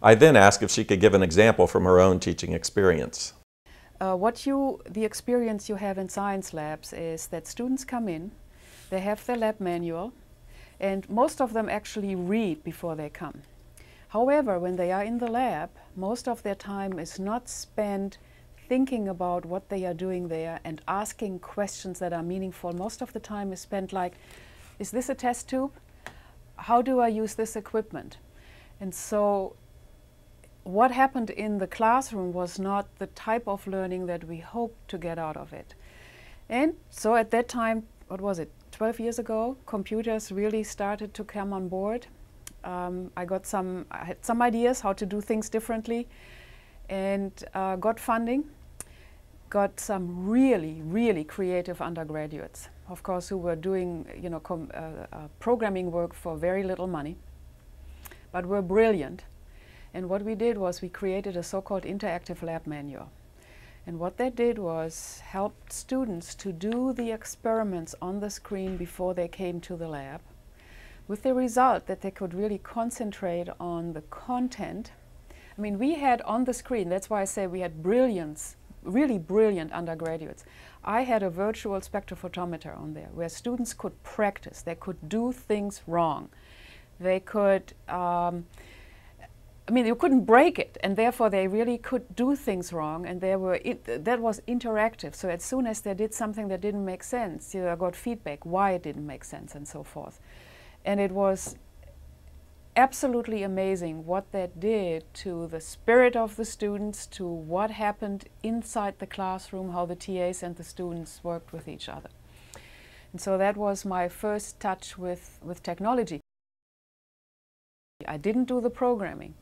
I then asked if she could give an example from her own teaching experience. The experience you have in science labs is that students come in, they have their lab manual, and most of them actually read before they come. However, when they are in the lab, most of their time is not spent thinking about what they are doing there and asking questions that are meaningful. Most of the time is spent like, is this a test tube? How do I use this equipment? And so what happened in the classroom was not the type of learning that we hoped to get out of it. And so at that time, what was it, 12 years ago, computers really started to come on board. I had some ideas how to do things differently, and got funding, got some really, really creative undergraduates, of course, who were doing, programming work for very little money, but were brilliant. And what we did was we created a so-called interactive lab manual. And what that did was help students to do the experiments on the screen before they came to the lab, with the result that they could really concentrate on the content. I mean, we had on the screen, that's why I say we had brilliance, really brilliant undergraduates. I had a virtual spectrophotometer on there where students could practice, they could do things wrong. They could, you couldn't break it, and therefore they really could do things wrong, and that was interactive. So as soon as they did something that didn't make sense, I got feedback why it didn't make sense and so forth. And it was absolutely amazing what that did to the spirit of the students, to what happened inside the classroom, how the TAs and the students worked with each other. And so that was my first touch with technology. I didn't do the programming,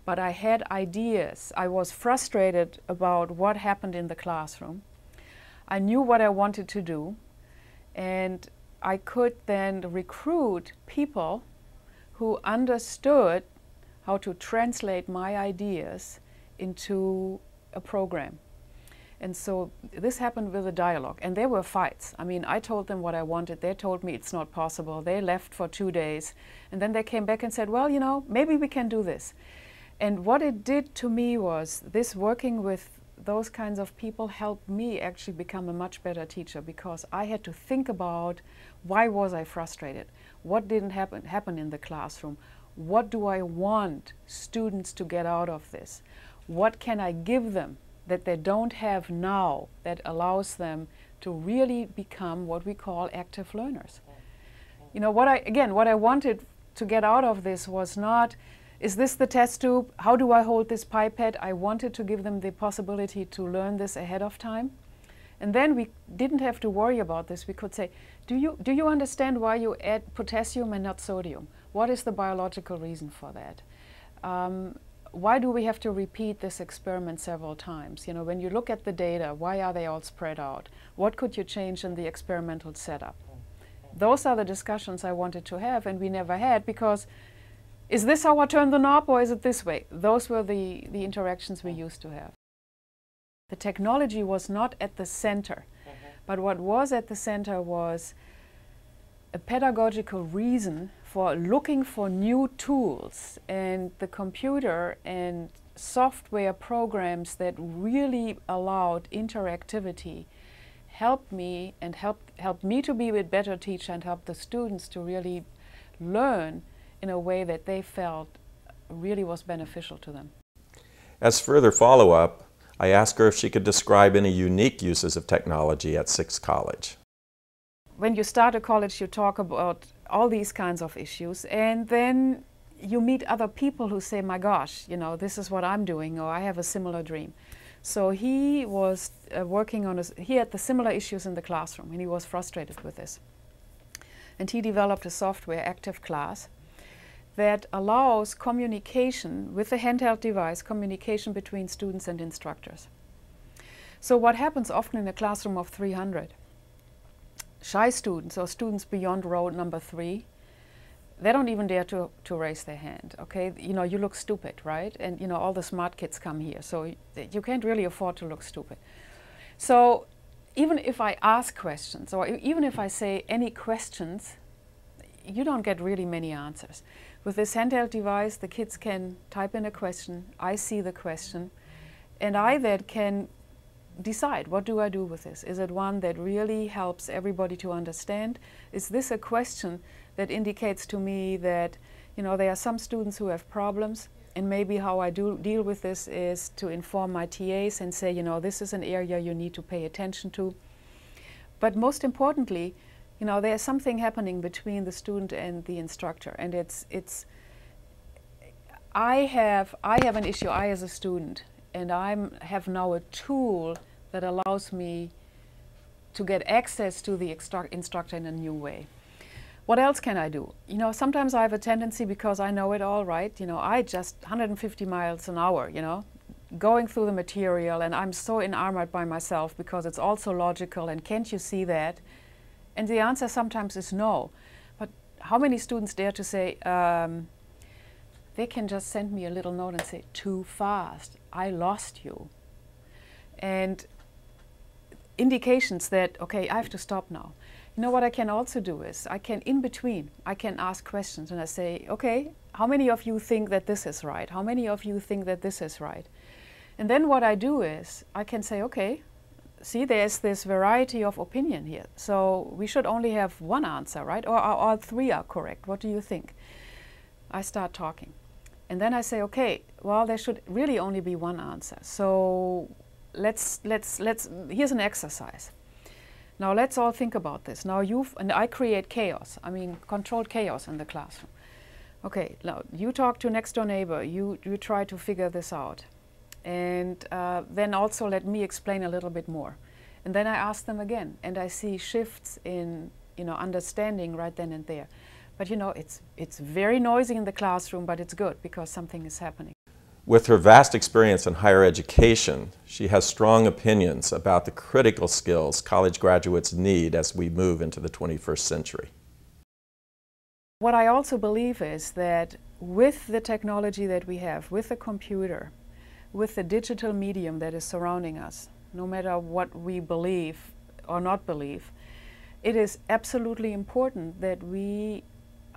but I had ideas. I was frustrated about what happened in the classroom. I knew what I wanted to do, and I could then recruit people who understood how to translate my ideas into a program. And so this happened with a dialogue, and there were fights. I mean, I told them what I wanted, they told me it's not possible. They left for 2 days, and then they came back and said, well, maybe we can do this. And what it did to me was this working with those kinds of people helped me actually become a much better teacher, because I had to think about why was I frustrated? What didn't happen in the classroom? What do I want students to get out of this? What can I give them that they don't have now that allows them to really become what we call active learners? What I wanted to get out of this was not, is this the test tube? How do I hold this pipette? I wanted to give them the possibility to learn this ahead of time. And then we didn't have to worry about this. We could say, do you understand why you add potassium and not sodium? What is the biological reason for that? Why do we have to repeat this experiment several times? When you look at the data, why are they all spread out? What could you change in the experimental setup? Those are the discussions I wanted to have, and we never had, because is this how I turn the knob, or is it this way? Those were the interactions we used to have. The technology was not at the center, but what was at the center was a pedagogical reason for looking for new tools, and the computer and software programs that really allowed interactivity helped me to be a better teacher and helped the students to really learn in a way that they felt really was beneficial to them. As further follow-up, I asked her if she could describe any unique uses of technology at Six College. When you start a college, you talk about all these kinds of issues, and then you meet other people who say, my gosh, this is what I'm doing, or I have a similar dream. So he was working on he had the similar issues in the classroom, and he was frustrated with this. And he developed a software, Active Class, that allows communication with a handheld device, communication between students and instructors. So what happens often in a classroom of 300, shy students or students beyond row number 3, they don't even dare to raise their hand, okay? You look stupid, right? And all the smart kids come here, so you can't really afford to look stupid. So even if I ask questions, or even if I say any questions, you don't get really many answers. With this handheld device, the kids can type in a question, I see the question, and I then can decide, what do I do with this? Is it one that really helps everybody to understand? Is this a question that indicates to me that, you know, there are some students who have problems, and maybe how I deal with this is to inform my TAs and say, you know, this is an area you need to pay attention to. But most importantly, you know, there's something happening between the student and the instructor, and I have an issue, I as a student, and I have now a tool that allows me to get access to the instructor in a new way. What else can I do? You know, sometimes I have a tendency, because I know it all, right? You know, I just 150 miles an hour, you know, going through the material, and I'm so enamored by myself because it's all so logical, and can't you see that? And the answer sometimes is no. But how many students dare to say, they can just send me a little note and say, too fast, I lost you. And indications that, okay, I have to stop now. You know what I can also do is, I can, in between, I can ask questions, and I say, okay, how many of you think that this is right? How many of you think that this is right? And then what I do is, I can say, okay, see, there's this variety of opinion here. So we should only have one answer, right? Or all three are correct. What do you think? I start talking. And then I say, okay, well, there should really only be one answer. So here's an exercise. Now let's all think about this. Now and I create chaos. I mean, controlled chaos in the classroom. Okay, now you talk to next door neighbor. You try to figure this out. And then also let me explain a little bit more. And then I ask them again, and I see shifts in, you know, understanding right then and there. But you know, it's very noisy in the classroom, but it's good because something is happening. With her vast experience in higher education, she has strong opinions about the critical skills college graduates need as we move into the 21st century. What I also believe is that with the technology that we have, with the computer, with the digital medium that is surrounding us, no matter what we believe or not believe, it is absolutely important that we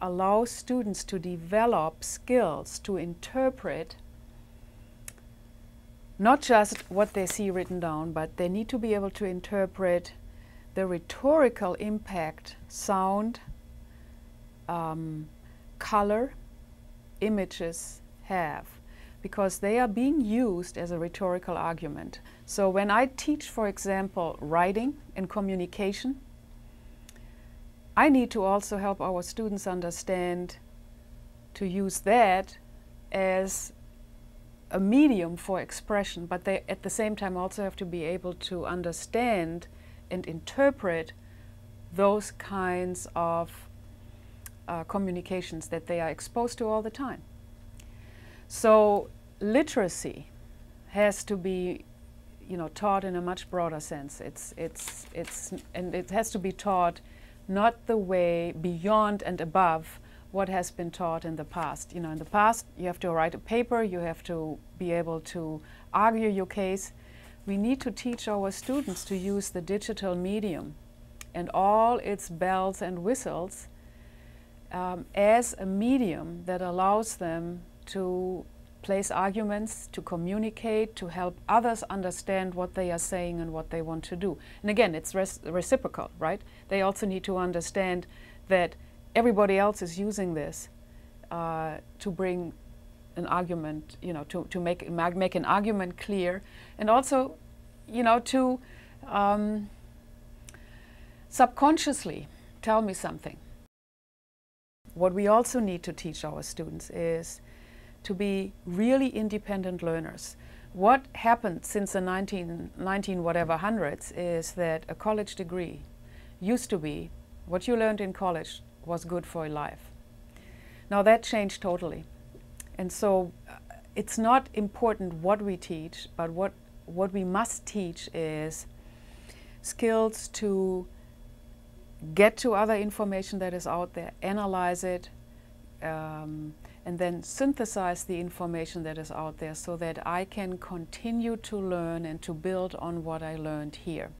allow students to develop skills to interpret not just what they see written down, but they need to be able to interpret the rhetorical impact sound, color, images have, because they are being used as a rhetorical argument. So when I teach, for example, writing and communication, I need to also help our students understand to use that as a medium for expression, but they at the same time also have to be able to understand and interpret those kinds of communications that they are exposed to all the time. So literacy has to be, you know, taught in a much broader sense. And it has to be taught not the way beyond and above what has been taught in the past. You know, in the past, you have to write a paper, you have to be able to argue your case. We need to teach our students to use the digital medium and all its bells and whistles as a medium that allows them to place arguments, to communicate, to help others understand what they are saying and what they want to do. And again, it's reciprocal, right? They also need to understand that everybody else is using this to bring an argument, you know, to make an argument clear, and also, you know, to subconsciously tell me something. What we also need to teach our students is to be really independent learners. What happened since the 19 whatever hundreds is that a college degree used to be what you learned in college was good for life. Now that changed totally. And so it's not important what we teach, but what we must teach is skills to get to other information that is out there, analyze it, and then synthesize the information that is out there so that I can continue to learn and to build on what I learned here.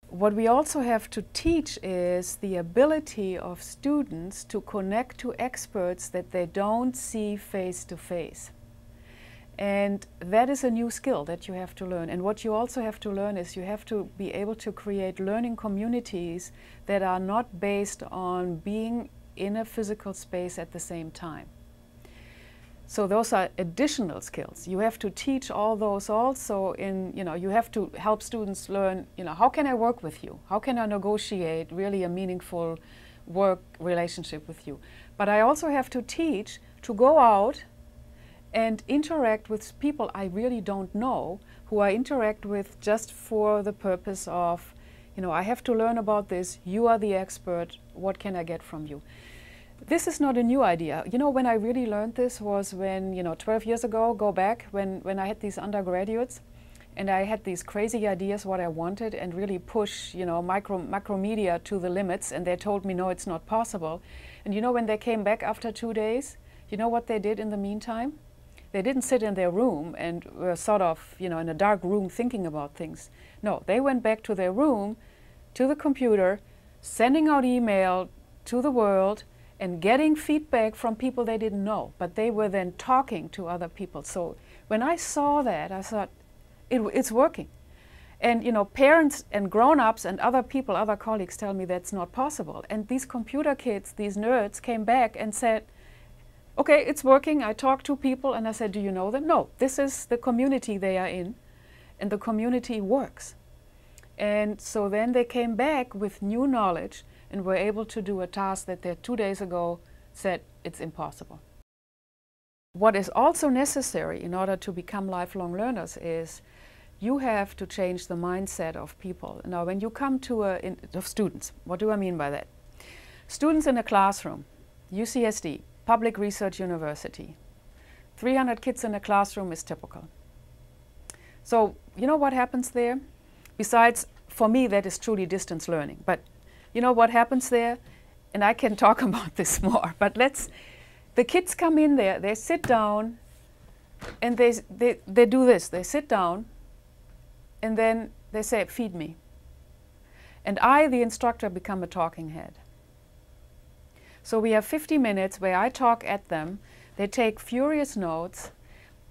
What we also have to teach is the ability of students to connect to experts that they don't see face to face. And that is a new skill that you have to learn. And what you also have to learn is you have to be able to create learning communities that are not based on being in a physical space at the same time. So those are additional skills. You have to teach all those also in, you have to help students learn, how can I work with you? How can I negotiate really a meaningful work relationship with you? But I also have to teach to go out and interact with people I really don't know, who I interact with just for the purpose of, I have to learn about this, you are the expert, what can I get from you? This is not a new idea. When I really learned this was when, 12 years ago, go back, when I had these undergraduates, and I had these crazy ideas what I wanted and really push, macromedia to the limits, and they told me, no, it's not possible. And when they came back after 2 days, you know what they did in the meantime? They didn't sit in their room and were sort of, in a dark room thinking about things. No, they went back to their room, to the computer, sending out email to the world and getting feedback from people they didn't know. But they were then talking to other people. So when I saw that, I thought, it's working. And parents and grown-ups and other people, other colleagues tell me that's not possible. And these computer kids, these nerds, came back and said, okay, it's working. I talked to people and I said, do you know them? No, this is the community they are in, and the community works. And so then they came back with new knowledge and were able to do a task that they 2 days ago said it's impossible. What is also necessary in order to become lifelong learners is you have to change the mindset of people. Now, when you come to of students, what do I mean by that? Students in a classroom, UCSD, Public Research University. 300 kids in a classroom is typical. So, what happens there? Besides, for me, that is truly distance learning. But what happens there? And I can talk about this more. But the kids come in there, they sit down, and they do this. They sit down, and then they say, feed me. And I, the instructor, become a talking head. So we have 50 minutes where I talk at them. They take furious notes.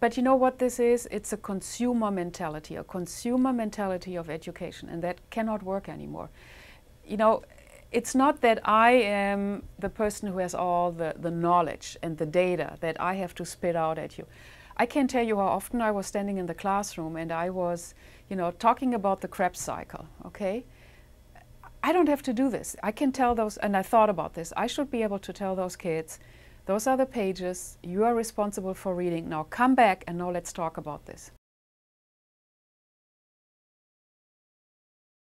But you know what this is? It's a consumer mentality of education, and that cannot work anymore. It's not that I am the person who has all the knowledge and the data that I have to spit out at you. I can't tell you how often I was standing in the classroom and I was, talking about the Krebs cycle, okay? I don't have to do this. I can tell those, and I thought about this, I should be able to tell those kids, those are the pages, you are responsible for reading, now come back and now let's talk about this.